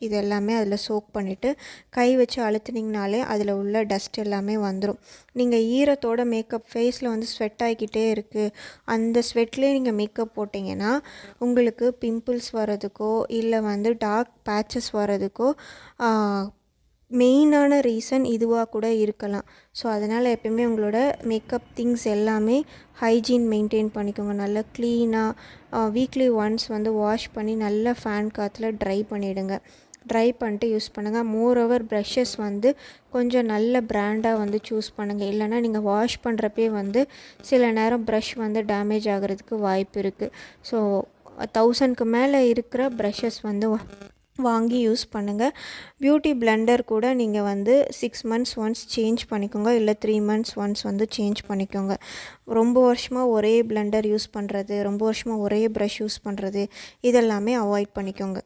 இது எல்லாமே அதில் சோக் பண்ணிவிட்டு கை வச்சு அழுத்துனீங்கனாலே அதில் உள்ள டஸ்ட் எல்லாமே வந்துடும். நீங்கள் ஈரத்தோட மேக்கப் ஃபேஸில் வந்து ஸ்வெட் ஆகிக்கிட்டே இருக்குது, அந்த ஸ்வெட்லேயே நீங்கள் மேக்கப் போட்டிங்கன்னா உங்களுக்கு பிம்பிள்ஸ் வர்றதுக்கோ இல்லை வந்து டார்க் பேச்சஸ் வர்றதுக்கோ மெயினான ரீசன் இதுவாக கூட இருக்கலாம். ஸோ அதனால் எப்பயுமே உங்களோட மேக்கப் திங்ஸ் எல்லாமே ஹைஜீன் மெயின்டைன் பண்ணிக்கோங்க. நல்லா க்ளீனாக வீக்லி ஒன்ஸ் வந்து வாஷ் பண்ணி நல்லா ஃபேன் காற்றுல ட்ரை பண்ணிவிடுங்க. ட்ரை பண்ணிட்டு யூஸ் பண்ணுங்கள். மோரோவர் ப்ரஷஸ் வந்து கொஞ்சம் நல்ல பிராண்டாக வந்து சூஸ் பண்ணுங்கள். இல்லைனா நீங்கள் வாஷ் பண்ணுறப்பே வந்து சில நேரம் ப்ரஷ் வந்து டேமேஜ் ஆகிறதுக்கு வாய்ப்பு இருக்குது. ஸோ 1000க்கு மேலே இருக்கிற ப்ரஷஸ் வந்து வாங்கி யூஸ் பண்ணுங்கள். பியூட்டி பிளெண்டர் கூட நீங்கள் வந்து 6 months ஒன்ஸ் சேஞ்ச் பண்ணிக்கோங்க, இல்லை 3 months ஒன்ஸ் வந்து சேஞ்ச் பண்ணிக்கோங்க. ரொம்ப வருஷமாக ஒரே பிளெண்டர் யூஸ் பண்ணுறது, ரொம்ப வருஷமாக ஒரே ப்ரஷ் யூஸ் பண்ணுறது இதெல்லாமே அவாய்ட் பண்ணிக்கோங்க.